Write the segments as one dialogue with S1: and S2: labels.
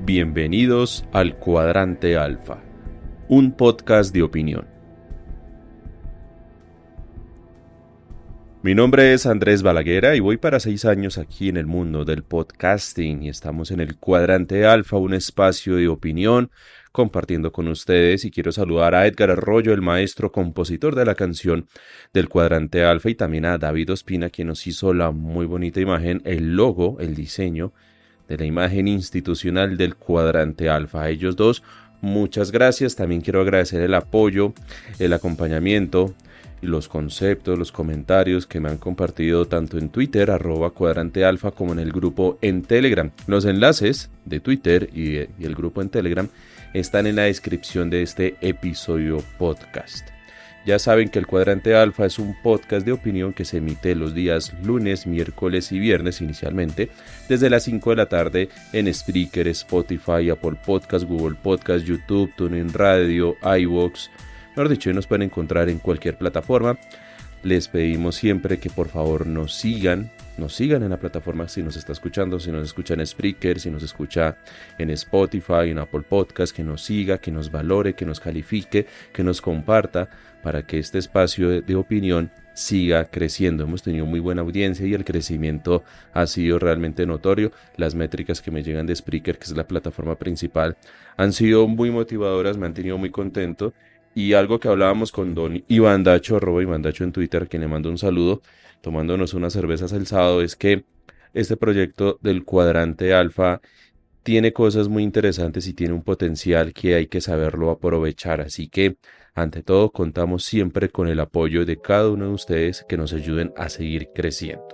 S1: Bienvenidos al Cuadrante Alfa, un podcast de opinión. Mi nombre es Andrés Balaguera y voy para 6 años aquí en el mundo del podcasting y estamos en el Cuadrante Alfa, un espacio de opinión compartiendo con ustedes, y quiero saludar a Edgar Arroyo, el maestro compositor de la canción del Cuadrante Alfa, y también a David Ospina, quien nos hizo la muy bonita imagen, el logo, el diseño de la imagen institucional del Cuadrante Alfa. A ellos dos, muchas gracias. También quiero agradecer el apoyo, el acompañamiento y los conceptos, los comentarios que me han compartido tanto en Twitter, @cuadrantealfa, como en el grupo en Telegram. Los enlaces de Twitter y el grupo en Telegram están en la descripción de este episodio podcast. Ya saben que el Cuadrante Alfa es un podcast de opinión que se emite los días lunes, miércoles y viernes inicialmente, desde las 5 de la tarde en Spreaker, Spotify, Apple Podcast, Google Podcast, YouTube, TuneIn Radio, iVoox. Mejor dicho, nos pueden encontrar en cualquier plataforma. Les pedimos siempre que por favor nos sigan en la plataforma si nos está escuchando, si nos escucha en Spreaker, si nos escucha en Spotify, en Apple Podcast, que nos siga, que nos valore, que nos califique, que nos comparta, para que este espacio de opinión siga creciendo. Hemos tenido muy buena audiencia y el crecimiento ha sido realmente notorio. Las métricas que me llegan de Spreaker, que es la plataforma principal, han sido muy motivadoras, me han tenido muy contento. Y algo que hablábamos con don Iván Dacho, @Iván Dacho en Twitter, quien le mando un saludo, tomándonos unas cervezas el sábado, es que este proyecto del Cuadrante Alfa tiene cosas muy interesantes y tiene un potencial que hay que saberlo aprovechar. Así que, ante todo, contamos siempre con el apoyo de cada uno de ustedes que nos ayuden a seguir creciendo.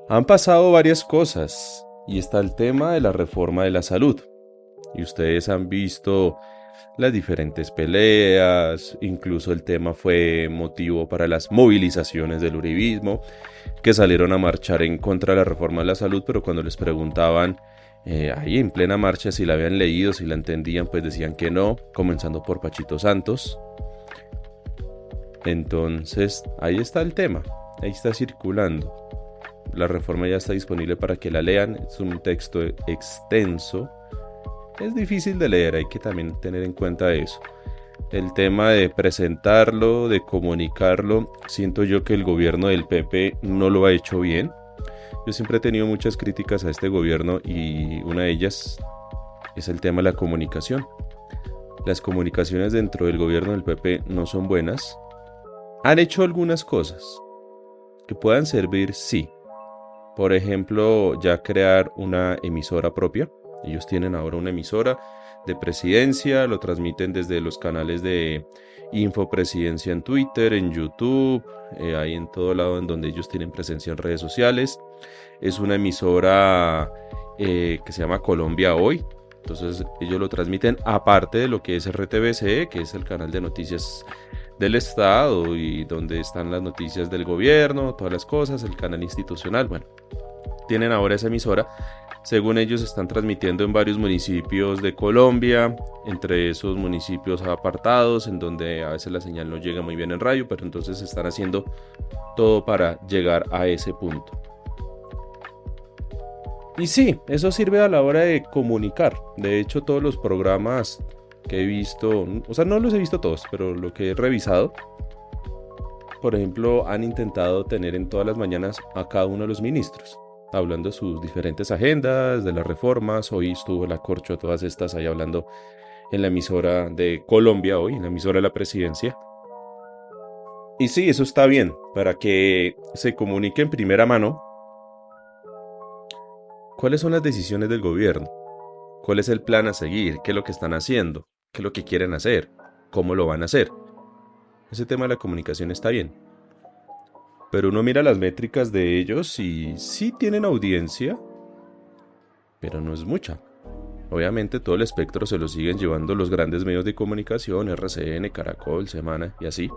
S1: Han pasado varias cosas y está el tema de la reforma de la salud. Y ustedes han visto las diferentes peleas, incluso el tema fue motivo para las movilizaciones del uribismo, que salieron a marchar en contra de la reforma de la salud, pero cuando les preguntaban ahí en plena marcha si la habían leído, si la entendían, pues decían que no, comenzando por Pachito Santos. Entonces, ahí está el tema, ahí está circulando. La reforma ya está disponible para que la lean, es un texto extenso. Es difícil de leer, hay que también tener en cuenta eso. El tema de presentarlo, de comunicarlo, siento yo que el gobierno del PP no lo ha hecho bien. Yo siempre he tenido muchas críticas a este gobierno y una de ellas es el tema de la comunicación. Las comunicaciones dentro del gobierno del PP no son buenas. Han hecho algunas cosas que puedan servir, sí. Por ejemplo, ya crear una emisora propia. Ellos tienen ahora una emisora de presidencia, lo transmiten desde los canales de Infopresidencia en Twitter, en YouTube, ahí en todo lado en donde ellos tienen presencia en redes sociales. Es una emisora que se llama Colombia Hoy, entonces ellos lo transmiten aparte de lo que es RTBC, que es el canal de noticias del Estado y donde están las noticias del gobierno, todas las cosas, el canal institucional. Bueno, tienen ahora esa emisora. Según ellos, están transmitiendo en varios municipios de Colombia, entre esos municipios apartados, en donde a veces la señal no llega muy bien en radio, pero entonces están haciendo todo para llegar a ese punto. Y sí, eso sirve a la hora de comunicar. De hecho, todos los programas que he visto, o sea, no los he visto todos, pero lo que he revisado, por ejemplo, han intentado tener en todas las mañanas a cada uno de los ministros, hablando de sus diferentes agendas, de las reformas. Hoy estuvo la Corcho, todas estas ahí hablando en la emisora de Colombia Hoy, en la emisora de la presidencia. Y sí, eso está bien, para que se comunique en primera mano cuáles son las decisiones del gobierno, cuál es el plan a seguir, qué es lo que están haciendo, qué es lo que quieren hacer, cómo lo van a hacer. Ese tema de la comunicación está bien. Pero uno mira las métricas de ellos y sí tienen audiencia, pero no es mucha. Obviamente todo el espectro se lo siguen llevando los grandes medios de comunicación, RCN, Caracol, Semana y así.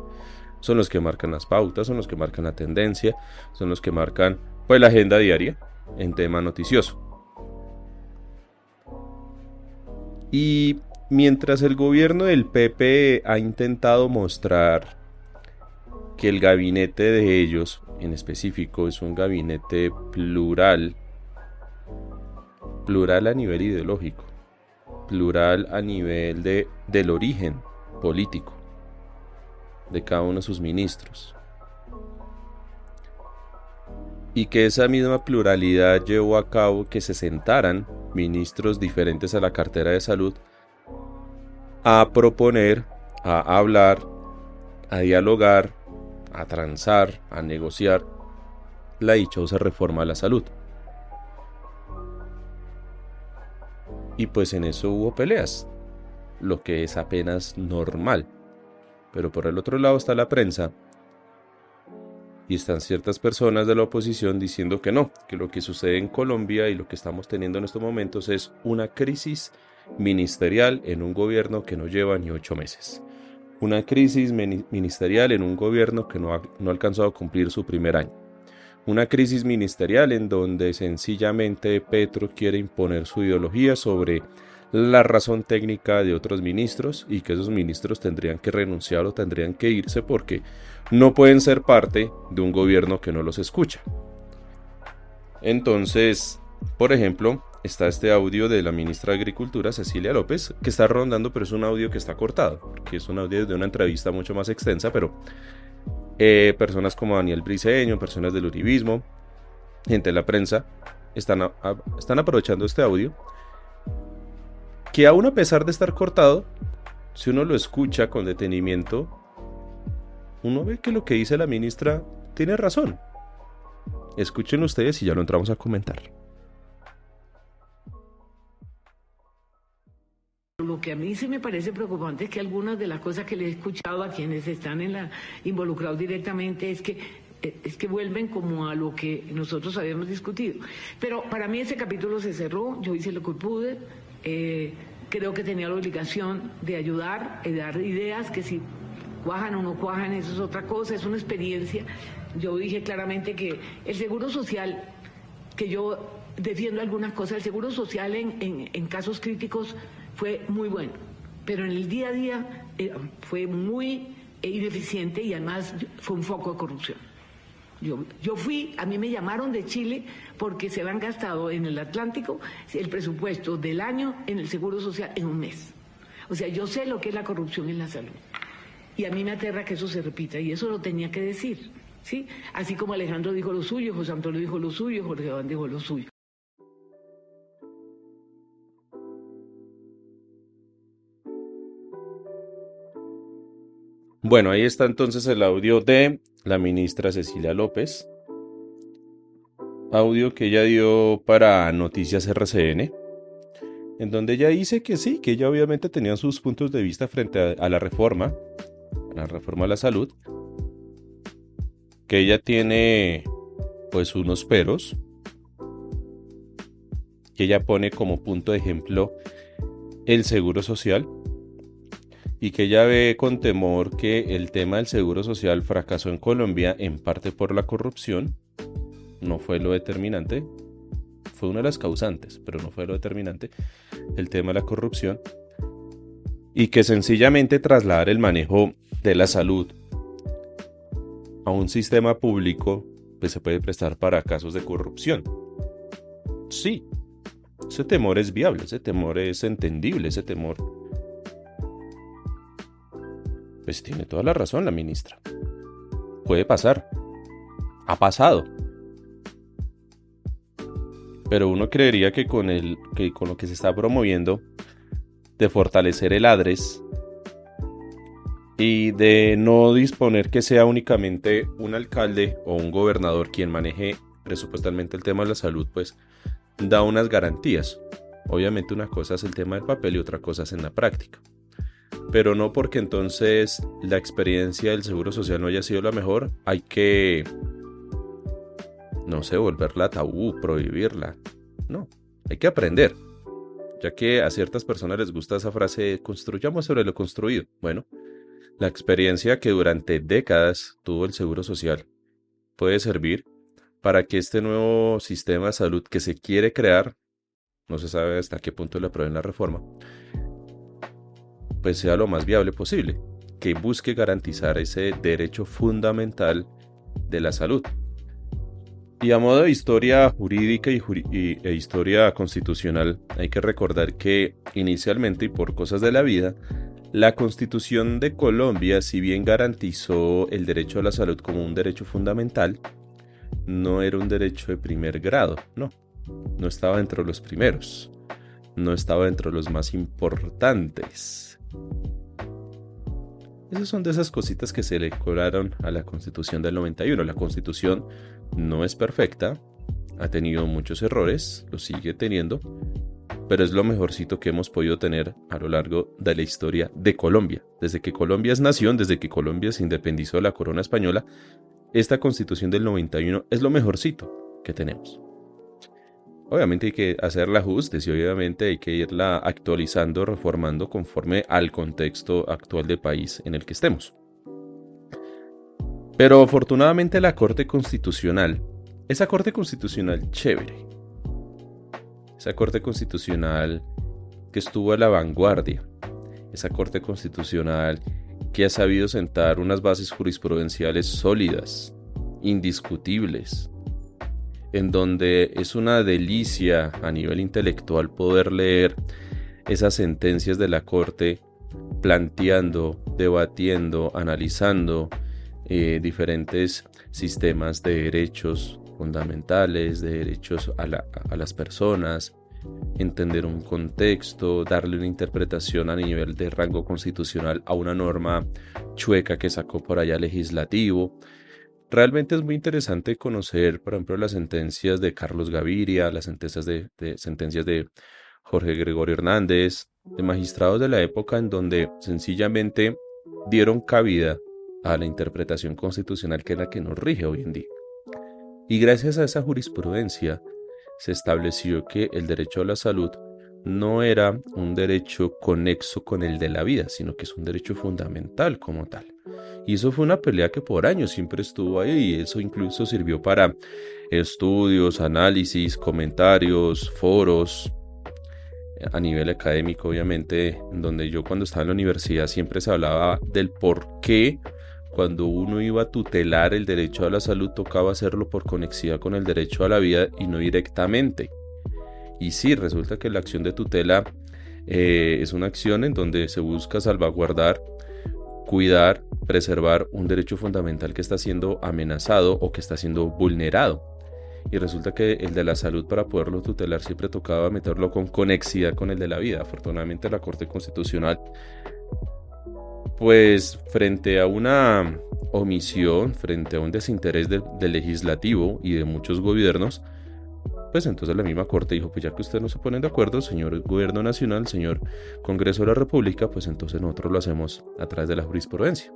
S1: Son los que marcan las pautas, son los que marcan la tendencia, son los que marcan pues la agenda diaria en tema noticioso. Y mientras el gobierno del PP ha intentado mostrar que el gabinete de ellos en específico es un gabinete plural a nivel ideológico, plural a nivel del origen político de cada uno de sus ministros. Y que esa misma pluralidad llevó a cabo que se sentaran ministros diferentes a la cartera de salud a proponer, a hablar, a dialogar, a transar, a negociar la dichosa reforma a la salud. Y pues en eso hubo peleas, lo que es apenas normal. Pero por el otro lado está la prensa y están ciertas personas de la oposición diciendo que no, que lo que sucede en Colombia y lo que estamos teniendo en estos momentos es una crisis ministerial en un gobierno que no lleva ni 8 meses. Una crisis ministerial en un gobierno que no ha alcanzado a cumplir su primer año. Una crisis ministerial en donde sencillamente Petro quiere imponer su ideología sobre la razón técnica de otros ministros y que esos ministros tendrían que renunciar o tendrían que irse porque no pueden ser parte de un gobierno que no los escucha. Entonces, por ejemplo, está este audio de la ministra de Agricultura, Cecilia López, que está rondando, pero es un audio que está cortado, porque es un audio de una entrevista mucho más extensa, pero personas como Daniel Briceño, personas del uribismo, gente de la prensa, están aprovechando este audio, que aún a pesar de estar cortado, si uno lo escucha con detenimiento, uno ve que lo que dice la ministra tiene razón. Escuchen ustedes y ya lo entramos a comentar.
S2: Lo que a mí sí me parece preocupante es que algunas de las cosas que le he escuchado a quienes están involucrados directamente es que vuelven como a lo que nosotros habíamos discutido. Pero para mí ese capítulo se cerró, yo hice lo que pude, creo que tenía la obligación de ayudar, de dar ideas que si cuajan o no cuajan, eso es otra cosa, es una experiencia. Yo dije claramente que el seguro social, que yo defiendo algunas cosas, el seguro social en casos críticos fue muy bueno, pero en el día a día fue muy ineficiente y además fue un foco de corrupción. A mí me llamaron de Chile porque se habían gastado en el Atlántico el presupuesto del año en el seguro social en un mes. O sea, yo sé lo que es la corrupción en la salud. Y a mí me aterra que eso se repita, y eso lo tenía que decir, ¿sí? Así como Alejandro dijo lo suyo, José Antonio dijo lo suyo, Jorge Iván dijo lo suyo.
S1: Bueno, ahí está entonces el audio de la ministra Cecilia López. Audio que ella dio para Noticias RCN, en donde ella dice que sí, que ella obviamente tenía sus puntos de vista frente a la reforma a la salud, que ella tiene pues unos peros, que ella pone como punto de ejemplo el seguro social, y que ella ve con temor que el tema del seguro social fracasó en Colombia en parte por la corrupción. No fue lo determinante, fue una de las causantes, pero no fue lo determinante, el tema de la corrupción, y que sencillamente trasladar el manejo de la salud a un sistema público pues se puede prestar para casos de corrupción. Sí, ese temor es viable, ese temor es entendible, ese temor pues tiene toda la razón la ministra. Puede pasar, ha pasado. Pero uno creería que con lo que se está promoviendo de fortalecer el ADRES y de no disponer que sea únicamente un alcalde o un gobernador quien maneje presupuestalmente el tema de la salud, pues da unas garantías. Obviamente una cosa es el tema del papel y otra cosa es en la práctica. Pero no porque entonces la experiencia del seguro social no haya sido la mejor, hay que, no sé, volverla tabú, prohibirla. No, hay que aprender. Ya que a ciertas personas les gusta esa frase, construyamos sobre lo construido. Bueno, la experiencia que durante décadas tuvo el seguro social puede servir para que este nuevo sistema de salud que se quiere crear, no se sabe hasta qué punto le aprueben la reforma, pues sea lo más viable posible, que busque garantizar ese derecho fundamental de la salud, Y a modo de historia jurídica e historia constitucional, hay que recordar que inicialmente y por cosas de la vida, la Constitución de Colombia, si bien garantizó el derecho a la salud como un derecho fundamental, no era un derecho de primer grado, no estaba entre los primeros, no estaba entre los más importantes. Esas son de esas cositas que se le colaron a la Constitución del 91. La Constitución no es perfecta, ha tenido muchos errores, lo sigue teniendo, pero es lo mejorcito que hemos podido tener a lo largo de la historia de Colombia. Desde que Colombia es nación, desde que Colombia se independizó de la corona española, esta Constitución del 91 es lo mejorcito que tenemos. Obviamente hay que hacerle ajustes y obviamente hay que irla actualizando, reformando conforme al contexto actual de país en el que estemos. Pero afortunadamente la Corte Constitucional, esa Corte Constitucional chévere, esa Corte Constitucional que estuvo a la vanguardia, esa Corte Constitucional que ha sabido sentar unas bases jurisprudenciales sólidas, indiscutibles, en donde es una delicia a nivel intelectual poder leer esas sentencias de la Corte planteando, debatiendo, analizando diferentes sistemas de derechos fundamentales, de derechos a las personas, entender un contexto, darle una interpretación a nivel de rango constitucional a una norma chueca que sacó por allá legislativo. Realmente es muy interesante conocer, por ejemplo, las sentencias de Carlos Gaviria, las sentencias de Jorge Gregorio Hernández, de magistrados de la época en donde sencillamente dieron cabida a la interpretación constitucional que es la que nos rige hoy en día. Y gracias a esa jurisprudencia se estableció que el derecho a la salud no era un derecho conexo con el de la vida, sino que es un derecho fundamental como tal. Y eso fue una pelea que por años siempre estuvo ahí, y eso incluso sirvió para estudios, análisis, comentarios, foros, a nivel académico, obviamente, en donde yo cuando estaba en la universidad siempre se hablaba del por qué cuando uno iba a tutelar el derecho a la salud tocaba hacerlo por conexidad con el derecho a la vida y no directamente. Y sí, resulta que la acción de tutela es una acción en donde se busca salvaguardar, cuidar, preservar un derecho fundamental que está siendo amenazado o que está siendo vulnerado. Y resulta que el de la salud, para poderlo tutelar, siempre tocaba meterlo con conexidad con el de la vida. Afortunadamente la Corte Constitucional, pues frente a una omisión, frente a un desinterés del legislativo y de muchos gobiernos, pues entonces la misma Corte dijo, pues ya que ustedes no se ponen de acuerdo, señor Gobierno Nacional, señor Congreso de la República, pues entonces nosotros lo hacemos a través de la jurisprudencia.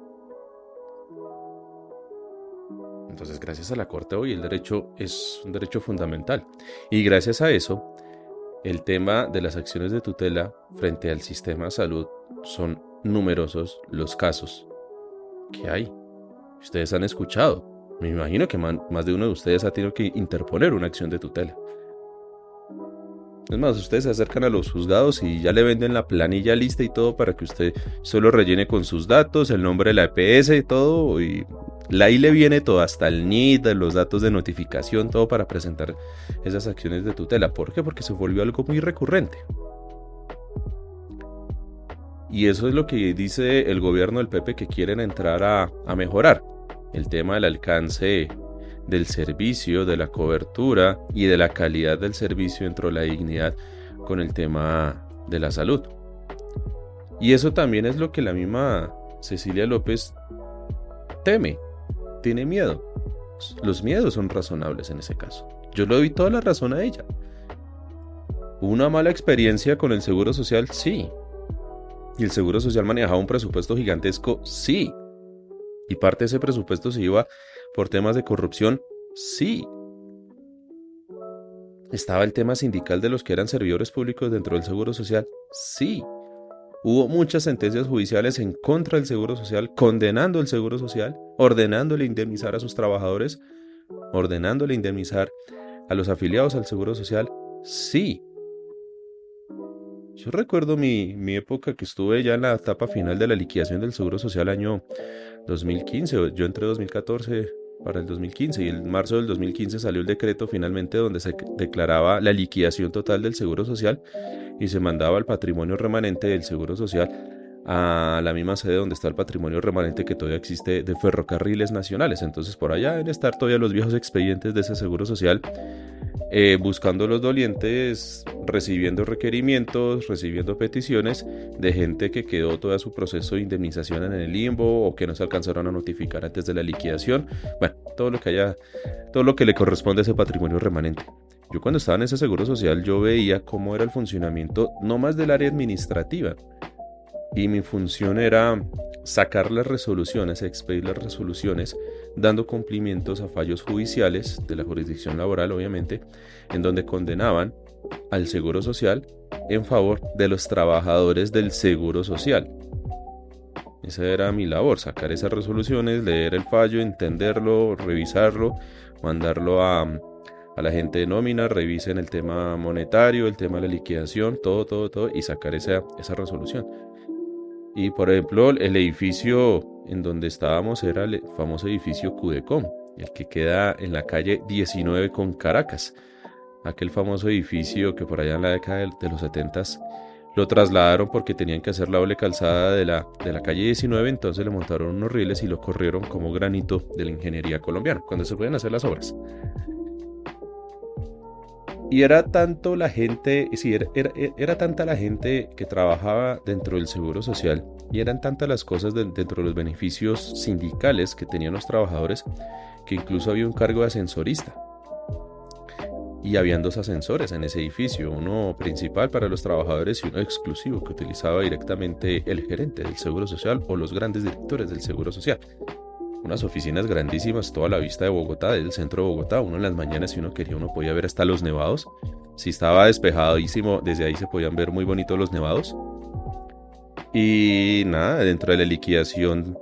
S1: Entonces, gracias a la Corte hoy el derecho es un derecho fundamental. Y gracias a eso, el tema de las acciones de tutela frente al sistema de salud son numerosos los casos que hay. Ustedes han escuchado. Me imagino que más de uno de ustedes ha tenido que interponer una acción de tutela. Es más, ustedes se acercan a los juzgados y ya le venden la planilla lista y todo para que usted solo rellene con sus datos, el nombre de la EPS y todo, y ahí le viene todo, hasta el NID, los datos de notificación, todo para presentar esas acciones de tutela. ¿Por qué? Porque se volvió algo muy recurrente. Y eso es lo que dice el gobierno del Pepe, que quieren entrar a mejorar. El tema del alcance del servicio, de la cobertura y de la calidad del servicio dentro de la dignidad con el tema de la salud. Y eso también es lo que la misma Cecilia López teme, tiene miedo. Los miedos son razonables en ese caso. Yo le doy toda la razón a ella. ¿Una mala experiencia con el Seguro Social? Sí. ¿Y el Seguro Social manejaba un presupuesto gigantesco? Sí. ¿Y parte de ese presupuesto se iba por temas de corrupción? Sí. ¿Estaba el tema sindical de los que eran servidores públicos dentro del Seguro Social? Sí. Hubo muchas sentencias judiciales en contra del Seguro Social, condenando el Seguro Social, ordenándole indemnizar a sus trabajadores, ordenándole indemnizar a los afiliados al Seguro Social. Sí. Yo recuerdo mi época que estuve ya en la etapa final de la liquidación del Seguro Social año 2015. Yo entré en 2014, para el 2015, y en marzo del 2015 salió el decreto finalmente donde se declaraba la liquidación total del Seguro Social y se mandaba el patrimonio remanente del Seguro Social a la misma sede donde está el patrimonio remanente que todavía existe de Ferrocarriles Nacionales. Entonces por allá deben estar todavía los viejos expedientes de ese Seguro Social, buscando los dolientes, recibiendo requerimientos, recibiendo peticiones de gente que quedó todo su proceso de indemnización en el limbo o que no se alcanzaron a notificar antes de la liquidación. Bueno, todo lo que le corresponde a ese patrimonio remanente. Yo cuando estaba en ese Seguro Social yo veía cómo era el funcionamiento no más del área administrativa, y mi función era sacar las resoluciones, expedir las resoluciones, dando cumplimientos a fallos judiciales de la jurisdicción laboral, obviamente, en donde condenaban al Seguro Social en favor de los trabajadores del Seguro Social. Esa era mi labor, sacar esas resoluciones, leer el fallo, entenderlo, revisarlo, mandarlo a la gente de nómina, revisen el tema monetario, el tema de la liquidación, todo, y sacar esa resolución. Y por ejemplo, el edificio en donde estábamos era el famoso edificio Cudecom, el que queda en la calle 19 con Caracas. Aquel famoso edificio que por allá en la década de los 70s lo trasladaron porque tenían que hacer la doble calzada de la calle 19, entonces le montaron unos rieles y lo corrieron como granito de la ingeniería colombiana, cuando se pueden hacer las obras. Y era tanto la gente, sí, era tanta la gente que trabajaba dentro del Seguro Social y eran tantas las cosas dentro de los beneficios sindicales que tenían los trabajadores que incluso había un cargo de ascensorista. Y habían 2 ascensores en ese edificio, uno principal para los trabajadores y uno exclusivo que utilizaba directamente el gerente del Seguro Social o los grandes directores del Seguro Social. Unas oficinas grandísimas, toda la vista de Bogotá, del centro de Bogotá. Uno en las mañanas, si uno quería, uno podía ver hasta los nevados. Si estaba despejadísimo, desde ahí se podían ver muy bonitos los nevados. Y nada, dentro de la liquidación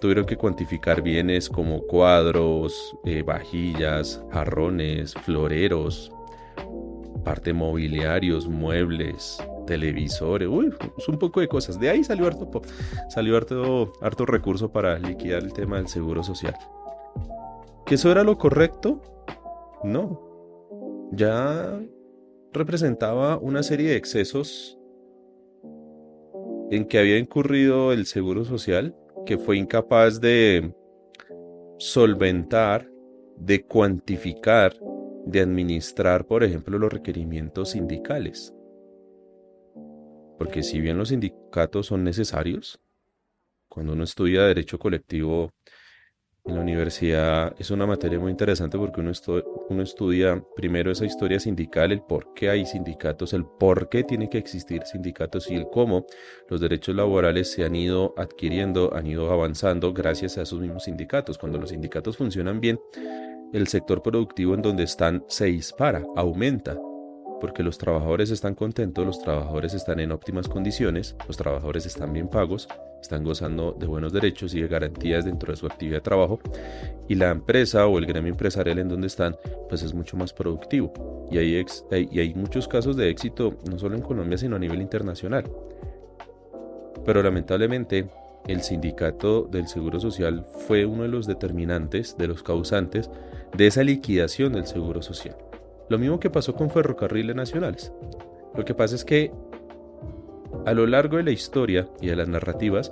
S1: tuvieron que cuantificar bienes como cuadros, vajillas, jarrones, floreros, parte mobiliarios, muebles, televisores, es un poco de cosas. De ahí salió harto recurso para liquidar el tema del Seguro Social. ¿Que eso era lo correcto? No. Ya representaba una serie de excesos en que había incurrido el Seguro Social, que fue incapaz de solventar, de cuantificar, de administrar, por ejemplo, los requerimientos sindicales. Porque si bien los sindicatos son necesarios, cuando uno estudia derecho colectivo en la universidad es una materia muy interesante porque uno estudia primero esa historia sindical, el por qué hay sindicatos, el por qué tienen que existir sindicatos y el cómo los derechos laborales se han ido adquiriendo, han ido avanzando gracias a esos mismos sindicatos. Cuando los sindicatos funcionan bien, el sector productivo en donde están se dispara, aumenta, porque los trabajadores están contentos, los trabajadores están en óptimas condiciones, los trabajadores están bien pagos, están gozando de buenos derechos y de garantías dentro de su actividad de trabajo, y la empresa o el gremio empresarial en donde están, pues es mucho más productivo. Y hay muchos casos de éxito, no solo en Colombia, sino a nivel internacional. Pero lamentablemente, el sindicato del Seguro Social fue uno de los determinantes, de los causantes de esa liquidación del Seguro Social. Lo mismo que pasó con Ferrocarriles Nacionales. Lo que pasa es que a lo largo de la historia y de las narrativas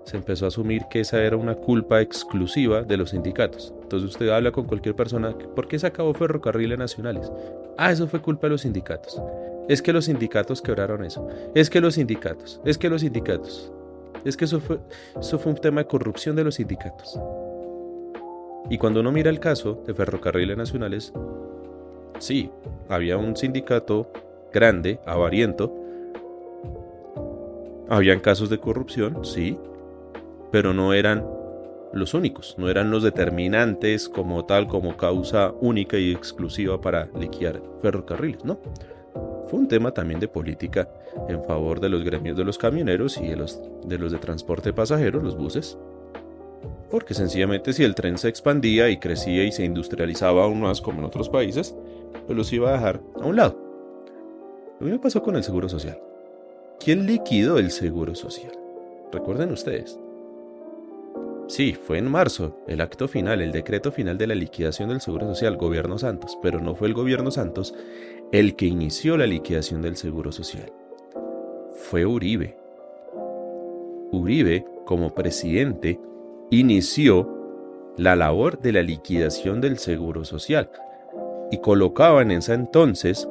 S1: se empezó a asumir que esa era una culpa exclusiva de los sindicatos. Entonces usted habla con cualquier persona, ¿por qué se acabó Ferrocarriles Nacionales? Ah, eso fue culpa de los sindicatos. Es que los sindicatos quebraron eso. Es que los sindicatos. Es que eso fue un tema de corrupción de los sindicatos. Y cuando uno mira el caso de Ferrocarriles Nacionales, sí, había un sindicato grande, avariento. Habían casos de corrupción, sí, pero no eran los únicos, no eran los determinantes como tal, como causa única y exclusiva para liquidar ferrocarriles, no. Fue un tema también de política en favor de los gremios de los camioneros y de los de transporte de pasajeros, los buses. Porque sencillamente si el tren se expandía y crecía y se industrializaba aún más como en otros países, pues los iba a dejar a un lado. Lo mismo pasó con el Seguro Social. ¿Quién liquidó el Seguro Social? Recuerden ustedes. Sí, fue en marzo, el acto final, el decreto final de la liquidación del Seguro Social, gobierno Santos, pero no fue el gobierno Santos el que inició la liquidación del Seguro Social. Fue Uribe. Uribe, como presidente, inició la labor de la liquidación del Seguro Social y colocaba en ese entonces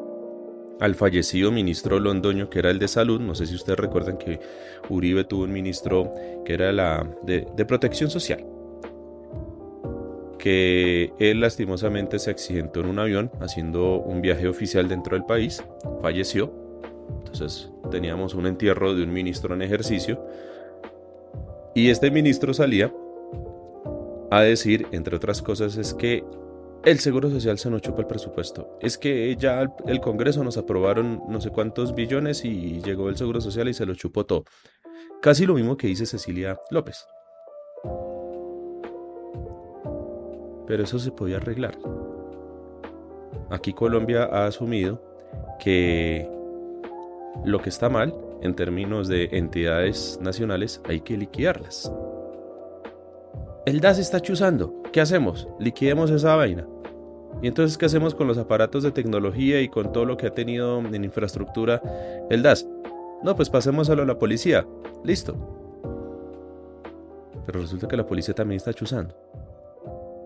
S1: al fallecido ministro Londoño, que era el de salud. No sé si ustedes recuerdan que Uribe tuvo un ministro que era de protección social, que él lastimosamente se accidentó en un avión haciendo un viaje oficial dentro del país, falleció. Entonces teníamos un entierro de un ministro en ejercicio y este ministro salía a decir, entre otras cosas, es que el Seguro Social se nos chupa el presupuesto. Es que ya el Congreso nos aprobaron no sé cuántos billones y llegó el Seguro Social y se lo chupó todo. Casi lo mismo que dice Cecilia López. Pero eso se podía arreglar. Aquí Colombia ha asumido que lo que está mal en términos de entidades nacionales hay que liquidarlas. El DAS está chuzando. ¿Qué hacemos? Liquidemos esa vaina. ¿Y entonces qué hacemos con los aparatos de tecnología y con todo lo que ha tenido en infraestructura el DAS? No, pues pasémoselo a la policía. Listo. Pero resulta que la policía también está chuzando.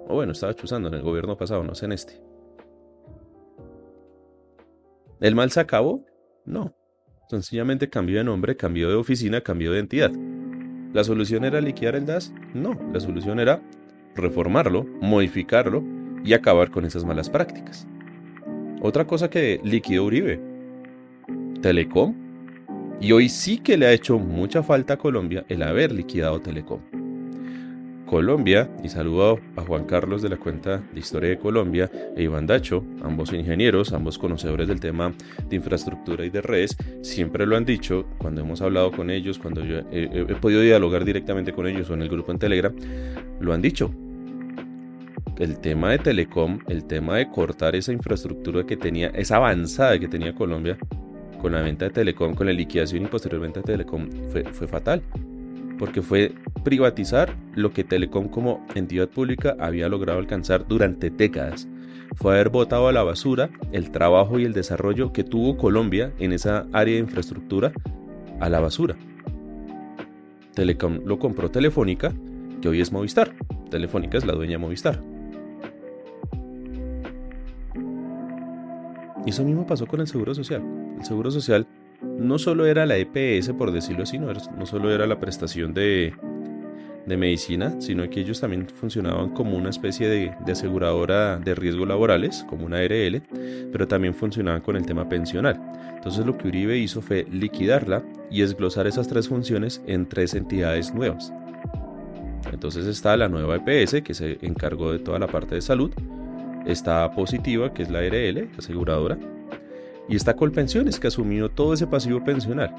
S1: O bueno, estaba chuzando en el gobierno pasado, no sé en este. ¿El mal se acabó? No. Sencillamente cambió de nombre, cambió de oficina, cambió de entidad. ¿La solución era liquidar el DAS? No, la solución era reformarlo, modificarlo y acabar con esas malas prácticas. Otra cosa que liquidó Uribe, Telecom, y hoy sí que le ha hecho mucha falta a Colombia el haber liquidado Telecom. Colombia, y saludo a Juan Carlos de la cuenta de Historia de Colombia e Iván Dacho, ambos ingenieros, ambos conocedores del tema de infraestructura y de redes, siempre lo han dicho cuando hemos hablado con ellos, cuando yo he podido dialogar directamente con ellos o en el grupo en Telegram, lo han dicho. El tema de Telecom, el tema de cortar esa infraestructura que tenía, esa avanzada que tenía Colombia con la venta de Telecom, con la liquidación y posterior venta de Telecom, fue fatal. Porque fue privatizar lo que Telecom como entidad pública había logrado alcanzar durante décadas. Fue haber botado a la basura el trabajo y el desarrollo que tuvo Colombia en esa área de infraestructura, a la basura. Telecom lo compró Telefónica, que hoy es Movistar. Telefónica es la dueña de Movistar. Y eso mismo pasó con el Seguro Social. El Seguro Social no solo era la EPS, por decirlo así, no solo era la prestación de medicina, sino que ellos también funcionaban como una especie de aseguradora de riesgos laborales, como una ARL, pero también funcionaban con el tema pensional. Entonces lo que Uribe hizo fue liquidarla y desglosar esas tres funciones en tres entidades nuevas. Entonces está la nueva EPS, que se encargó de toda la parte de salud, está Positiva, que es la ARL, la aseguradora, y está Colpensiones, que asumió todo ese pasivo pensional.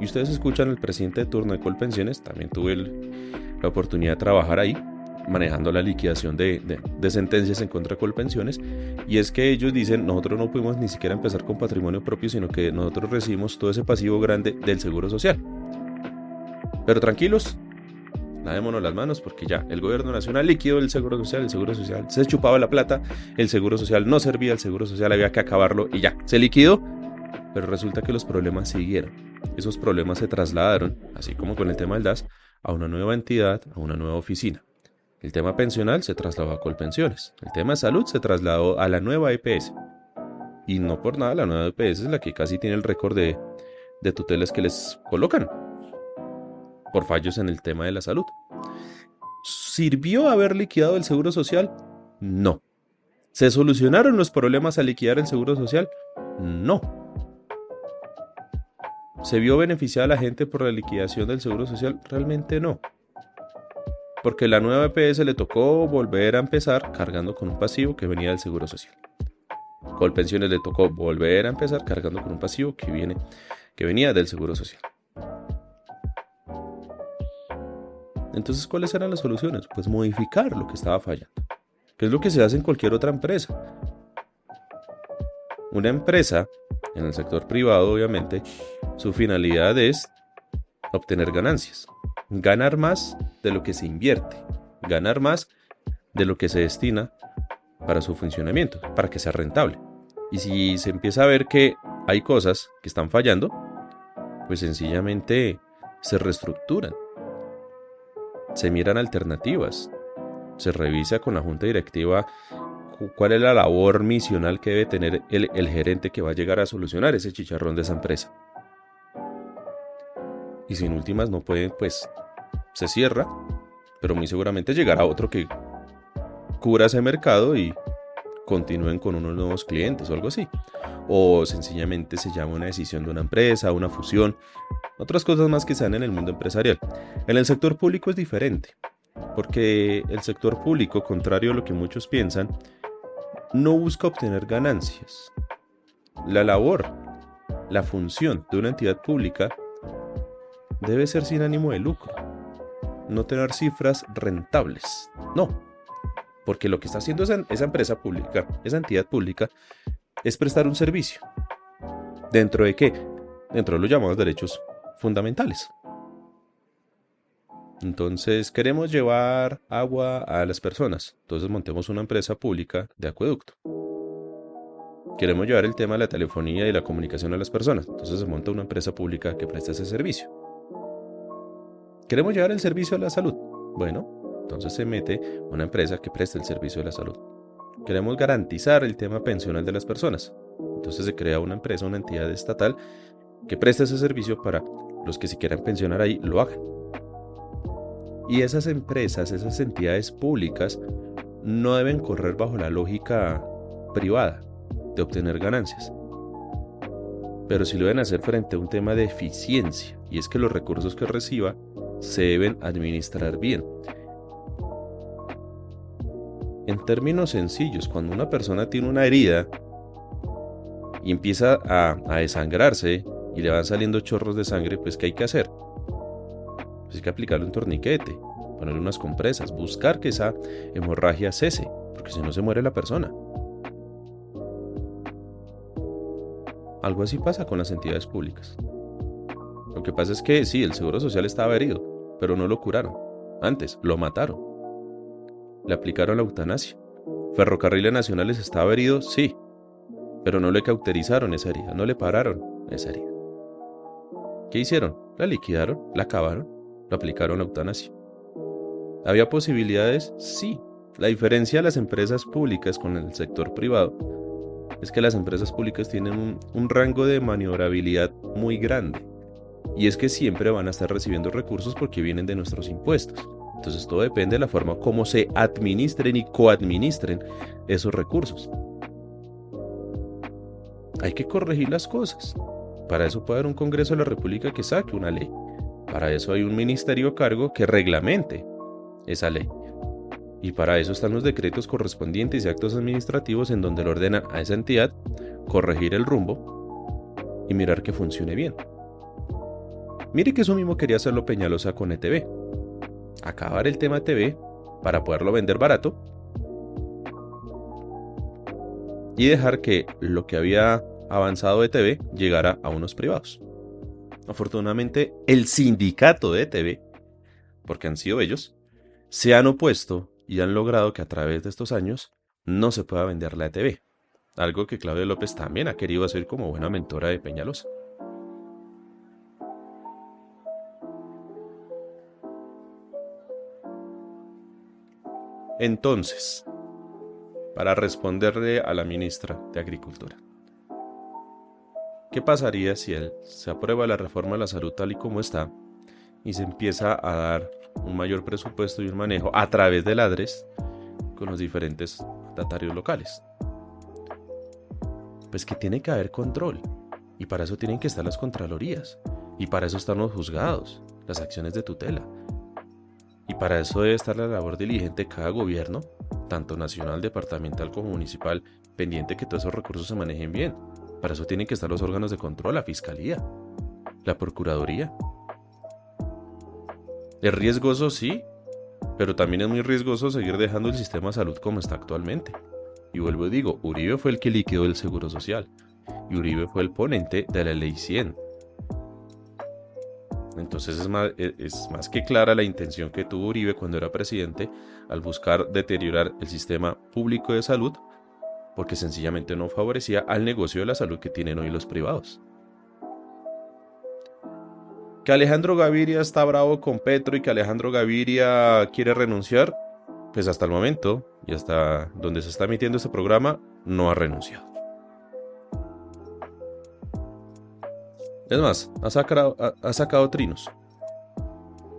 S1: Y ustedes escuchan al presidente de turno de Colpensiones, también tuve la oportunidad de trabajar ahí, manejando la liquidación de sentencias en contra de Colpensiones, y es que ellos dicen, nosotros no pudimos ni siquiera empezar con patrimonio propio, sino que nosotros recibimos todo ese pasivo grande del Seguro Social. Pero tranquilos, lavémonos las manos porque ya el gobierno nacional liquidó el Seguro Social se chupaba la plata, el Seguro Social no servía, el Seguro Social había que acabarlo y ya, se liquidó. Pero resulta que los problemas siguieron. Esos problemas se trasladaron, así como con el tema del DAS, a una nueva entidad, a una nueva oficina. El tema pensional se trasladó a Colpensiones. El tema de salud se trasladó a la nueva EPS. Y no por nada, la nueva EPS es la que casi tiene el récord de tutelas que les colocan por fallos en el tema de la salud. ¿Sirvió haber liquidado el Seguro Social? No. ¿Se solucionaron los problemas al liquidar el Seguro Social? No. ¿Se vio beneficiada a la gente por la liquidación del Seguro Social? Realmente no. Porque la nueva EPS le tocó volver a empezar cargando con un pasivo que venía del Seguro Social. Colpensiones le tocó volver a empezar cargando con un pasivo que venía del Seguro Social. Entonces, ¿cuáles eran las soluciones? Pues modificar lo que estaba fallando, que es lo que se hace en cualquier otra empresa. Una empresa, en el sector privado obviamente, su finalidad es obtener ganancias. ganar más de lo que se invierte, ganar más de lo que se destina para su funcionamiento, para que sea rentable. Y si se empieza a ver que hay cosas que están fallando, pues sencillamente se reestructuran, se miran alternativas, se revisa con la junta directiva cuál es la labor misional que debe tener el gerente que va a llegar a solucionar ese chicharrón de esa empresa. Y si en últimas no pueden, pues se cierra, pero muy seguramente llegará otro que cubra ese mercado y continúen con unos nuevos clientes o algo así. O sencillamente se llama una decisión de una empresa, una fusión, otras cosas más que se dan en el mundo empresarial. En el sector público es diferente, porque el sector público, contrario a lo que muchos piensan, no busca obtener ganancias. La labor, la función de una entidad pública debe ser sin ánimo de lucro, no tener cifras rentables, no, porque lo que está haciendo esa empresa pública, esa entidad pública, es prestar un servicio. ¿Dentro de qué? Dentro de los llamados derechos fundamentales. Entonces, queremos llevar agua a las personas. Entonces montemos una empresa pública de acueducto. Queremos llevar el tema de la telefonía y la comunicación a las personas. Entonces se monta una empresa pública que presta ese servicio. Queremos llevar el servicio a la salud. Bueno, entonces se mete una empresa que preste el servicio de la salud. Queremos garantizar el tema pensional de las personas. Entonces se crea una empresa, una entidad estatal que preste ese servicio para los que se quieran pensionar ahí lo hagan. Y esas empresas, esas entidades públicas no deben correr bajo la lógica privada de obtener ganancias, pero sí lo deben hacer frente a un tema de eficiencia, y es que los recursos que reciba se deben administrar bien. En términos sencillos, cuando una persona tiene una herida y empieza a desangrarse y le van saliendo chorros de sangre, pues ¿qué hay que hacer? Pues hay que aplicarle un torniquete, ponerle unas compresas, buscar que esa hemorragia cese, porque si no se muere la persona. Algo así pasa con las entidades públicas. Lo que pasa es que sí, el Seguro Social estaba herido, pero no lo curaron. Antes, lo mataron. Le aplicaron la eutanasia. Ferrocarriles Nacionales estaba herido, sí, pero no le cauterizaron esa herida, no le pararon esa herida. ¿Qué hicieron? La liquidaron, la acabaron, le aplicaron la eutanasia. ¿Había posibilidades? Sí. La diferencia de las empresas públicas con el sector privado es que las empresas públicas tienen un rango de maniobrabilidad muy grande. Y es que siempre van a estar recibiendo recursos porque vienen de nuestros impuestos. Entonces todo depende de la forma como se administren y coadministren esos recursos. Hay que corregir las cosas. Para eso puede haber un Congreso de la República que saque una ley. Para eso hay un ministerio a cargo que reglamente esa ley. Y para eso están los decretos correspondientes y actos administrativos en donde le ordenan a esa entidad corregir el rumbo y mirar que funcione bien. Mire que eso mismo quería hacerlo Peñalosa con ETV. Acabar el tema ETV para poderlo vender barato y dejar que lo que había avanzado ETV llegara a unos privados. Afortunadamente, el sindicato de ETV, porque han sido ellos, se han opuesto y han logrado que a través de estos años no se pueda vender la ETV. Algo que Claudia López también ha querido hacer como buena mentora de Peñalosa. Entonces, para responderle a la ministra de Agricultura, ¿qué pasaría si se aprueba la reforma de la salud tal y como está y se empieza a dar un mayor presupuesto y un manejo a través del ADRES con los diferentes datarios locales? Pues que tiene que haber control, y para eso tienen que estar las contralorías, y para eso están los juzgados, las acciones de tutela, y para eso debe estar la labor diligente de cada gobierno, tanto nacional, departamental como municipal, pendiente que todos esos recursos se manejen bien. Para eso tienen que estar los órganos de control, la fiscalía, la procuraduría. ¿Es riesgoso? Sí, pero también es muy riesgoso seguir dejando el sistema de salud como está actualmente. Y vuelvo y digo, Uribe fue el que liquidó el Seguro Social, y Uribe fue el ponente de la Ley 100. Entonces es más que clara la intención que tuvo Uribe cuando era presidente al buscar deteriorar el sistema público de salud, porque sencillamente no favorecía al negocio de la salud que tienen hoy los privados. Que Alejandro Gaviria está bravo con Petro y que Alejandro Gaviria quiere renunciar, pues hasta el momento y hasta donde se está emitiendo este programa, no ha renunciado. Es más, ha sacado trinos.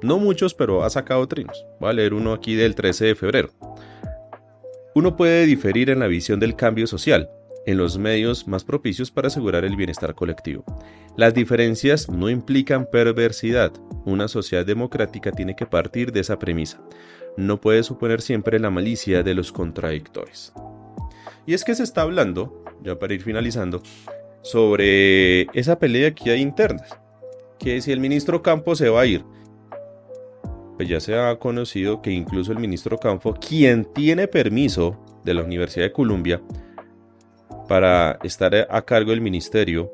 S1: No muchos, pero ha sacado trinos. Voy a leer uno aquí del 13 de febrero. Uno puede diferir en la visión del cambio social, en los medios más propicios para asegurar el bienestar colectivo. Las diferencias no implican perversidad. Una sociedad democrática tiene que partir de esa premisa. No puede suponer siempre la malicia de los contradictores. Y es que se está hablando, ya para ir finalizando, sobre esa pelea que hay interna. Que si el ministro Campos se va a ir, pues ya se ha conocido que incluso el ministro Campos, quien tiene permiso de la Universidad de Columbia para estar a cargo del ministerio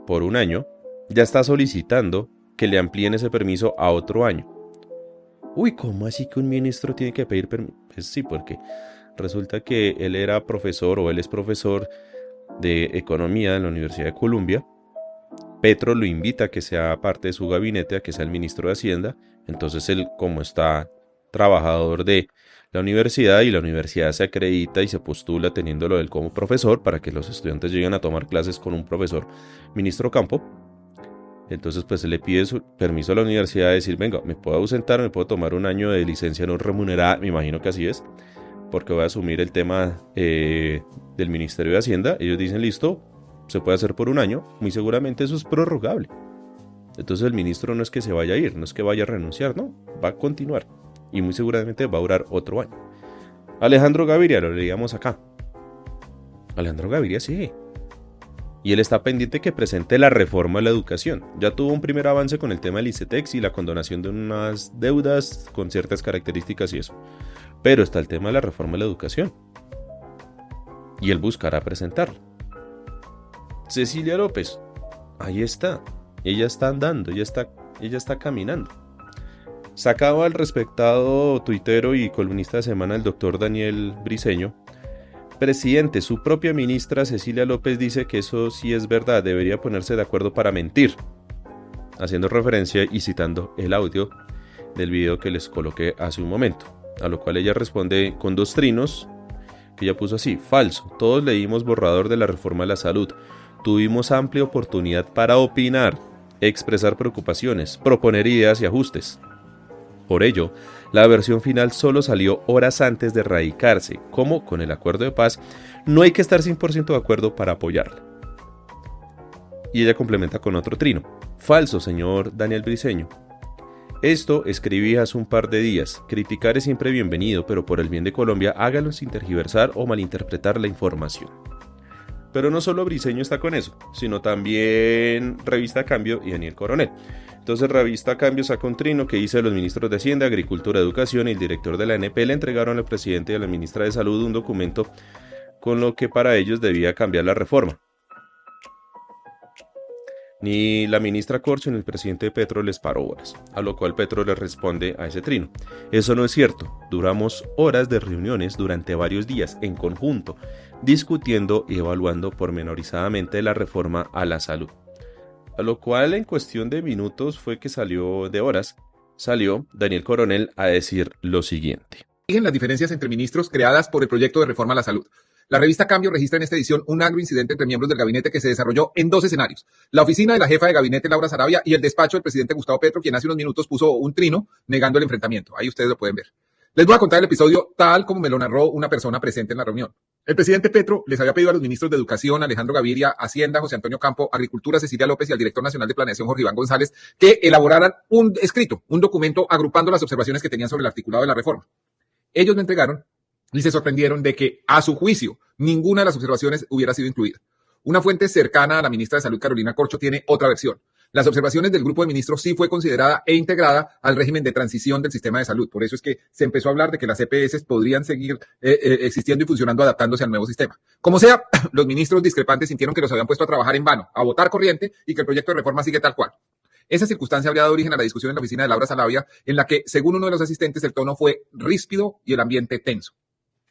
S1: por un año, ya está solicitando que le amplíen ese permiso a otro año. Uy, ¿cómo así que un ministro tiene que pedir permiso? Pues sí, porque resulta que él era profesor o él es profesor de economía en la Universidad de Columbia. Petro lo invita a que sea parte de su gabinete, a que sea el ministro de Hacienda. Entonces él, como está trabajador de la universidad y la universidad se acredita y se postula teniéndolo él como profesor para que los estudiantes lleguen a tomar clases con un profesor ministro Campo. Entonces pues él le pide su permiso a la universidad de decir, venga, me puedo ausentar, me puedo tomar un año de licencia no remunerada, me imagino que así es, porque voy a asumir el tema del Ministerio de Hacienda. Ellos dicen, listo, se puede hacer por un año, muy seguramente eso es prorrogable. Entonces el ministro no es que se vaya a ir, no es que vaya a renunciar, no, va a continuar. Y muy seguramente va a durar otro año. Alejandro Gaviria, lo leíamos acá. Alejandro Gaviria sí. Y él está pendiente que presente la reforma a la educación. Ya tuvo un primer avance con el tema del ICETEX y la condonación de unas deudas con ciertas características y eso. Pero está el tema de la reforma a la educación. Y él buscará presentarla. Cecilia López, ahí está. Ella está andando, ella está caminando. Sacaba al respetado tuitero y columnista de semana el doctor Daniel Briceño. Presidente, su propia ministra Cecilia López dice que eso sí es verdad, debería ponerse de acuerdo para mentir. Haciendo referencia y citando el audio del video que les coloqué hace un momento. A lo cual ella responde con dos trinos, que ella puso así: falso, todos leímos borrador de la reforma de la salud. Tuvimos amplia oportunidad para opinar, expresar preocupaciones, proponer ideas y ajustes. Por ello, la versión final solo salió horas antes de radicarse, como con el acuerdo de paz, no hay que estar 100% de acuerdo para apoyarla. Y ella complementa con otro trino: falso, señor Daniel Briceño. Esto escribí hace un par de días. Criticar es siempre bienvenido, pero por el bien de Colombia, hágalo sin tergiversar o malinterpretar la información. Pero no solo Briceño está con eso, sino también Revista Cambio y Daniel Coronel. Entonces Revista Cambio saca un trino que dice: los ministros de Hacienda, Agricultura, Educación y el director de la ANP le entregaron al presidente y a la ministra de Salud un documento con lo que para ellos debía cambiar la reforma. Ni la ministra Corcho ni el presidente Petro les paró horas, a lo cual Petro le responde a ese trino: eso no es cierto, duramos horas de reuniones durante varios días en conjunto, discutiendo y evaluando pormenorizadamente la reforma a la salud. A lo cual en cuestión de minutos fue que salió Daniel Coronel a decir lo siguiente.
S3: Las diferencias entre ministros creadas por el proyecto de reforma a la salud. La revista Cambio registra en esta edición un agrio incidente entre miembros del gabinete que se desarrolló en dos escenarios: la oficina de la jefa de gabinete Laura Sarabia y el despacho del presidente Gustavo Petro, quien hace unos minutos puso un trino negando el enfrentamiento. Ahí ustedes lo pueden ver. Les voy a contar el episodio tal como me lo narró una persona presente en la reunión. El presidente Petro les había pedido a los ministros de Educación, Alejandro Gaviria, Hacienda, José Antonio Campo, Agricultura, Cecilia López, y al director nacional de Planeación, Jorge Iván González, que elaboraran un escrito, un documento agrupando las observaciones que tenían sobre el articulado de la reforma. Ellos me entregaron y se sorprendieron de que, a su juicio, ninguna de las observaciones hubiera sido incluida. Una fuente cercana a la ministra de Salud, Carolina Corcho, tiene otra versión. Las observaciones del grupo de ministros sí fue considerada e integrada al régimen de transición del sistema de salud. Por eso es que se empezó a hablar de que las EPS podrían seguir existiendo y funcionando, adaptándose al nuevo sistema. Como sea, los ministros discrepantes sintieron que los habían puesto a trabajar en vano, a votar corriente, y que el proyecto de reforma sigue tal cual. Esa circunstancia habría dado origen a la discusión en la oficina de Laura Sarabia, en la que, según uno de los asistentes, el tono fue ríspido y el ambiente tenso.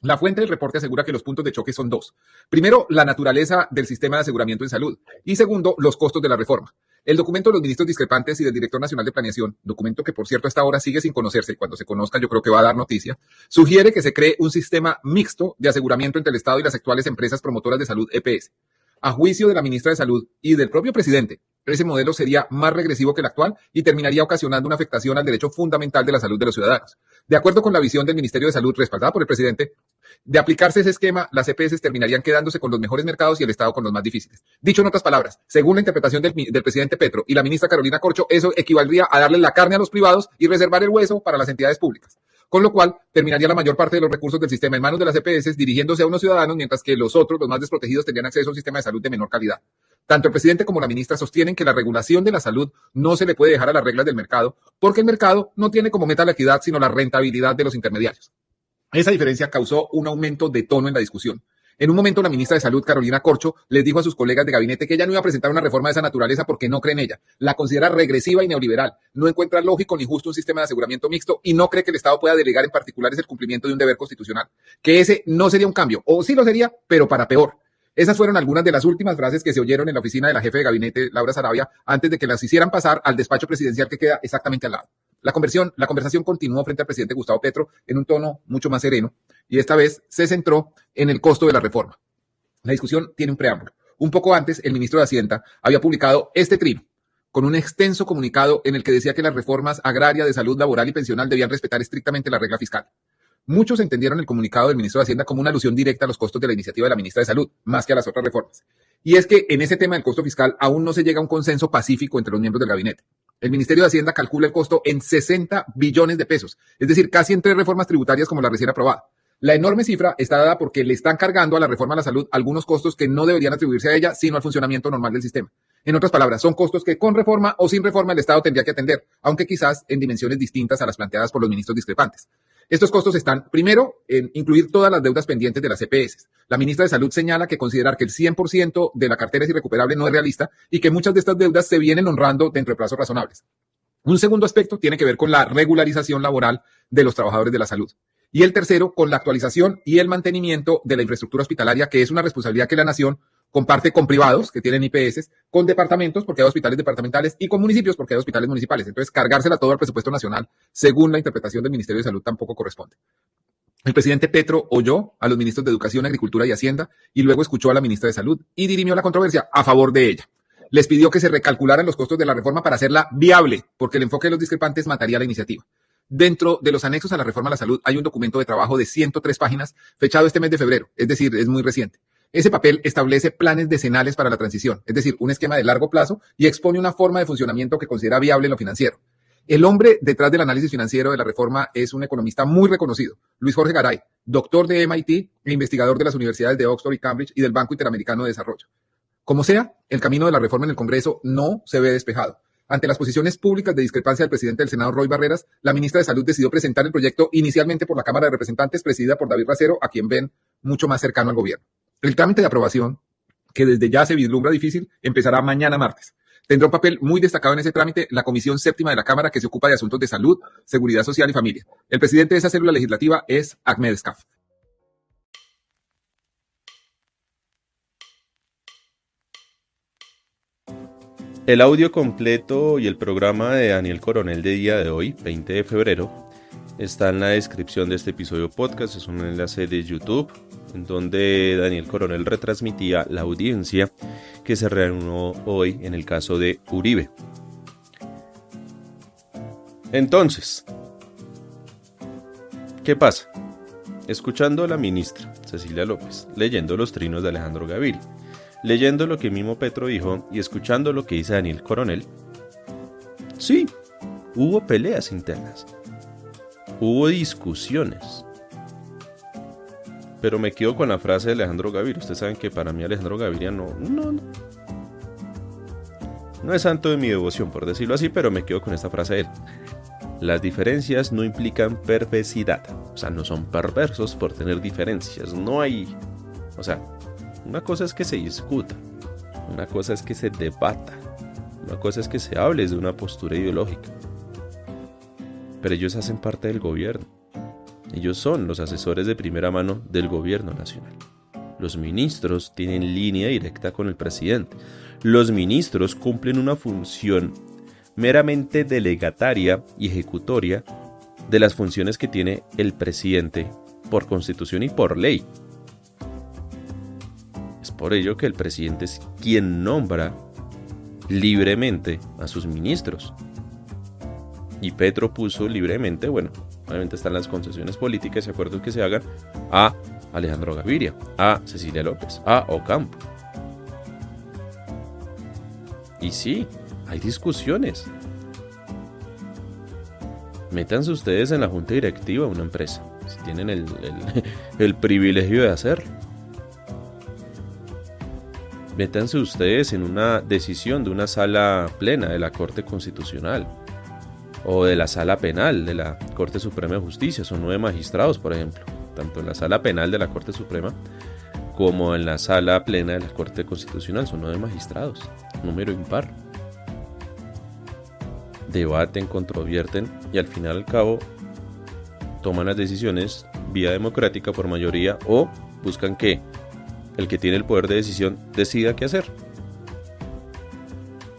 S3: La fuente del reporte asegura que los puntos de choque son dos. Primero, la naturaleza del sistema de aseguramiento en salud. Y segundo, los costos de la reforma. El documento de los ministros discrepantes y del Director Nacional de Planeación, documento que por cierto hasta ahora sigue sin conocerse, y cuando se conozca yo creo que va a dar noticia, sugiere que se cree un sistema mixto de aseguramiento entre el Estado y las actuales empresas promotoras de salud EPS. A juicio de la ministra de Salud y del propio presidente, ese modelo sería más regresivo que el actual y terminaría ocasionando una afectación al derecho fundamental de la salud de los ciudadanos. De acuerdo con la visión del Ministerio de Salud respaldada por el presidente, de aplicarse ese esquema, las EPS terminarían quedándose con los mejores mercados y el Estado con los más difíciles. Dicho en otras palabras, según la interpretación del presidente Petro y la ministra Carolina Corcho, eso equivaldría a darle la carne a los privados y reservar el hueso para las entidades públicas. Con lo cual, terminaría la mayor parte de los recursos del sistema en manos de las EPS dirigiéndose a unos ciudadanos, mientras que los otros, los más desprotegidos, tendrían acceso a un sistema de salud de menor calidad. Tanto el presidente como la ministra sostienen que la regulación de la salud no se le puede dejar a las reglas del mercado, porque el mercado no tiene como meta la equidad, sino la rentabilidad de los intermediarios. Esa diferencia causó un aumento de tono en la discusión. En un momento, la ministra de Salud, Carolina Corcho, les dijo a sus colegas de gabinete que ella no iba a presentar una reforma de esa naturaleza porque no cree en ella. La considera regresiva y neoliberal. No encuentra lógico ni justo un sistema de aseguramiento mixto y no cree que el Estado pueda delegar en particulares el cumplimiento de un deber constitucional. Que ese no sería un cambio, o sí lo sería, pero para peor. Esas fueron algunas de las últimas frases que se oyeron en la oficina de la jefe de gabinete, Laura Sarabia, antes de que las hicieran pasar al despacho presidencial que queda exactamente al lado. La conversación continuó frente al presidente Gustavo Petro en un tono mucho más sereno y esta vez se centró en el costo de la reforma. La discusión tiene un preámbulo. Un poco antes, el ministro de Hacienda había publicado este trino con un extenso comunicado en el que decía que las reformas agraria, de salud, laboral y pensional debían respetar estrictamente la regla fiscal. Muchos entendieron el comunicado del ministro de Hacienda como una alusión directa a los costos de la iniciativa de la ministra de Salud, más que a las otras reformas. Y es que en ese tema del costo fiscal aún no se llega a un consenso pacífico entre los miembros del gabinete. El Ministerio de Hacienda calcula el costo en 60 billones de pesos, es decir, casi en 3 reformas tributarias como la recién aprobada. La enorme cifra está dada porque le están cargando a la reforma a la salud algunos costos que no deberían atribuirse a ella, sino al funcionamiento normal del sistema. En otras palabras, son costos que con reforma o sin reforma el Estado tendría que atender, aunque quizás en dimensiones distintas a las planteadas por los ministros discrepantes. Estos costos están, primero, en incluir todas las deudas pendientes de las EPS. La ministra de Salud señala que considerar que el 100% de la cartera es irrecuperable no es realista y que muchas de estas deudas se vienen honrando dentro de plazos razonables. Un segundo aspecto tiene que ver con la regularización laboral de los trabajadores de la salud. Y el tercero, con la actualización y el mantenimiento de la infraestructura hospitalaria, que es una responsabilidad que la nación comparte con privados que tienen IPS, con departamentos, porque hay hospitales departamentales, y con municipios, porque hay hospitales municipales. Entonces, cargársela todo al presupuesto nacional, según la interpretación del Ministerio de Salud, tampoco corresponde. El presidente Petro oyó a los ministros de Educación, Agricultura y Hacienda, y luego escuchó a la ministra de Salud y dirimió la controversia a favor de ella. Les pidió que se recalcularan los costos de la reforma para hacerla viable, porque el enfoque de los discrepantes mataría la iniciativa. Dentro de los anexos a la reforma a la salud hay un documento de trabajo de 103 páginas fechado este mes de febrero, es decir, es muy reciente. Ese papel establece planes decenales para la transición, es decir, un esquema de largo plazo y expone una forma de funcionamiento que considera viable en lo financiero. El hombre detrás del análisis financiero de la reforma es un economista muy reconocido, Luis Jorge Garay, doctor de MIT e investigador de las universidades de Oxford y Cambridge y del Banco Interamericano de Desarrollo. Como sea, el camino de la reforma en el Congreso no se ve despejado. Ante las posiciones públicas de discrepancia del presidente del Senado, Roy Barreras, la ministra de Salud decidió presentar el proyecto inicialmente por la Cámara de Representantes, presidida por David Racero, a quien ven mucho más cercano al gobierno. El trámite de aprobación, que desde ya se vislumbra difícil, empezará mañana martes. Tendrá un papel muy destacado en ese trámite la Comisión Séptima de la Cámara, que se ocupa de asuntos de salud, seguridad social y familia. El presidente de esa célula legislativa es Ahmed Escaf.
S1: El audio completo y el programa de Daniel Coronel de día de hoy, 20 de febrero, está en la descripción de este episodio podcast. Es un enlace de YouTube en donde Daniel Coronel retransmitía la audiencia que se reunió hoy en el caso de Uribe. Entonces, ¿qué pasa? Escuchando a la ministra Cecilia López, leyendo los trinos de Alejandro Gaviria, leyendo lo que mismo Petro dijo y escuchando lo que dice Daniel Coronel, sí, hubo peleas internas, hubo discusiones, pero me quedo con la frase de Alejandro Gaviria. Ustedes saben que para mí Alejandro Gaviria no es santo de mi devoción, por decirlo así, pero me quedo con esta frase de él. Las diferencias no implican perversidad, o sea, no son perversos por tener diferencias, no hay, o sea, una cosa es que se discuta, una cosa es que se debata, Una cosa es que se hable desde una postura ideológica. Pero ellos hacen parte del gobierno. Ellos son los asesores de primera mano del gobierno nacional. Los ministros tienen línea directa con el presidente. Los ministros cumplen una función meramente delegataria y ejecutoria de las funciones que tiene el presidente por constitución y por ley. Es por ello que el presidente es quien nombra libremente a sus ministros. Y Petro puso libremente, bueno, obviamente están las concesiones políticas y acuerdos que se hagan, a Alejandro Gaviria, a Cecilia López, a Ocampo. Y sí, hay discusiones. Métanse ustedes en la junta directiva de una empresa, si tienen el privilegio de hacerlo. Métanse ustedes en una decisión de una sala plena de la Corte Constitucional o de la sala penal de la Corte Suprema de Justicia. Son 9 magistrados, por ejemplo, tanto en la sala penal de la Corte Suprema como en la sala plena de la Corte Constitucional. Son 9 magistrados, número impar. Debaten, controvierten y al final al cabo toman las decisiones vía democrática por mayoría o buscan que el que tiene el poder de decisión decida qué hacer.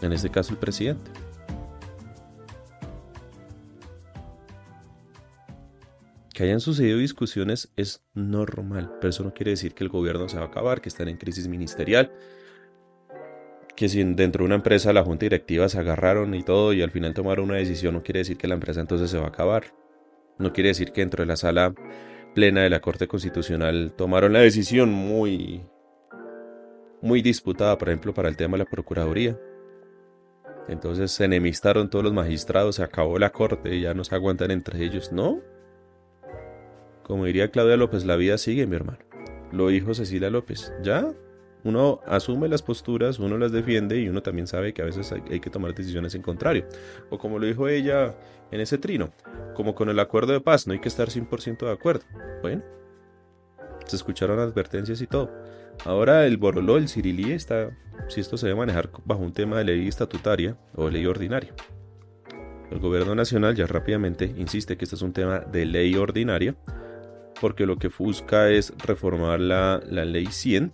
S1: En este caso el presidente. Que hayan sucedido discusiones es normal, pero eso no quiere decir que el gobierno se va a acabar, que están en crisis ministerial, que si dentro de una empresa la junta directiva se agarraron y todo y al final tomaron una decisión, no quiere decir que la empresa entonces se va a acabar. No quiere decir que dentro de la sala plena de la Corte Constitucional tomaron la decisión muy disputada, por ejemplo, para el tema de la Procuraduría. Entonces se enemistaron todos los magistrados, se acabó la Corte y ya no se aguantan entre ellos. No. Como diría Claudia López, la vida sigue, mi hermano. Lo dijo Cecilia López. Ya, uno asume las posturas, uno las defiende y uno también sabe que a veces hay que tomar decisiones en contrario. O como lo dijo ella en ese trino, como con el acuerdo de paz, no hay que estar 100% de acuerdo. Bueno, se escucharon advertencias y todo. Ahora el boroló, el cirilí está, si esto se debe manejar bajo un tema de ley estatutaria o ley ordinaria. El gobierno nacional ya rápidamente insiste que este es un tema de ley ordinaria, porque lo que busca es reformar la ley 100.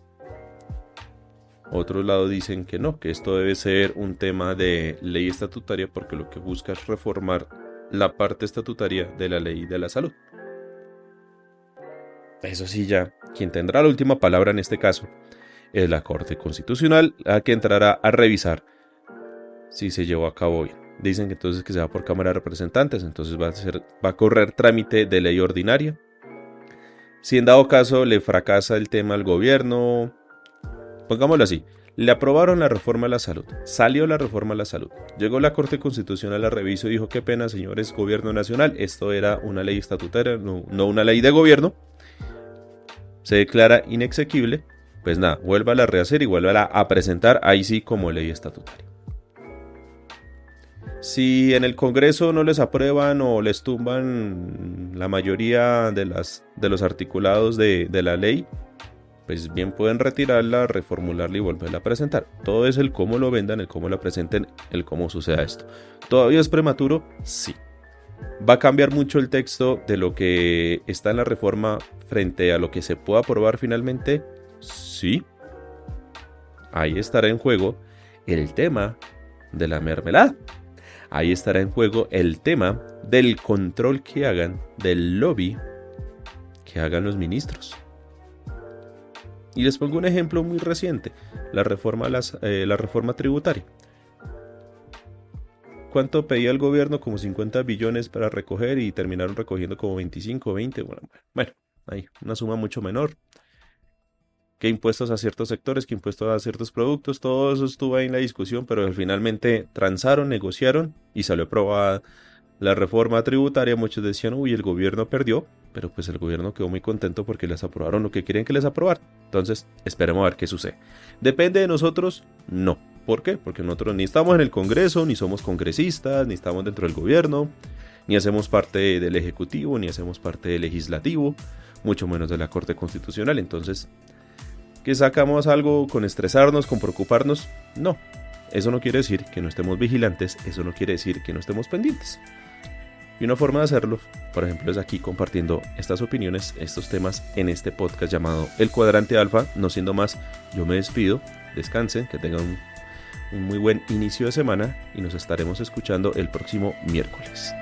S1: Otros lados dicen que no, que esto debe ser un tema de ley estatutaria, porque lo que busca es reformar la parte estatutaria de la ley de la salud. Eso sí, ya quien tendrá la última palabra en este caso es la Corte Constitucional, la que entrará a revisar si se llevó a cabo bien. Dicen que entonces que se va por Cámara de Representantes, entonces va a correr trámite de ley ordinaria. Si en dado caso le fracasa el tema al gobierno, pongámoslo así, le aprobaron la reforma a la salud, salió la reforma a la salud, llegó la Corte Constitucional, la revisó y dijo: qué pena, señores, gobierno nacional, esto era una ley estatutaria, no una ley de gobierno, se declara inexequible, pues nada, vuélvala a rehacer y vuélvala a presentar ahí sí como ley estatutaria. Si en el Congreso no les aprueban o les tumban la mayoría de los articulados de la ley, pues bien pueden retirarla, reformularla y volverla a presentar. Todo es el cómo lo vendan, el cómo la presenten, el cómo suceda esto. ¿Todavía es prematuro? Sí. ¿Va a cambiar mucho el texto de lo que está en la reforma frente a lo que se pueda aprobar finalmente? Sí. Ahí estará en juego el tema de la mermelada. Ahí estará en juego el tema del control que hagan, del lobby que hagan los ministros. Y les pongo un ejemplo muy reciente, la reforma tributaria. ¿Cuánto pedía el gobierno? Como 50 billones para recoger y terminaron recogiendo como 25, 20. Bueno, hay una suma mucho menor. ¿Qué impuestos a ciertos sectores? ¿Qué impuestos a ciertos productos? Todo eso estuvo ahí en la discusión, pero finalmente transaron, negociaron y salió aprobada la reforma tributaria. Muchos decían: uy, el gobierno perdió, pero pues el gobierno quedó muy contento porque les aprobaron lo que querían que les aprobaran. Entonces, esperemos a ver qué sucede. ¿Depende de nosotros? No. ¿Por qué? Porque nosotros ni estamos en el Congreso, ni somos congresistas, ni estamos dentro del gobierno, ni hacemos parte del Ejecutivo, ni hacemos parte del Legislativo, mucho menos de la Corte Constitucional. Entonces, ¿qué sacamos algo con estresarnos, con preocuparnos? No. Eso no quiere decir que no estemos vigilantes, eso no quiere decir que no estemos pendientes. Y una forma de hacerlo, por ejemplo, es aquí compartiendo estas opiniones, estos temas en este podcast llamado El Cuadrante Alfa. No siendo más, yo me despido, descansen, que tengan un muy buen inicio de semana y nos estaremos escuchando el próximo miércoles.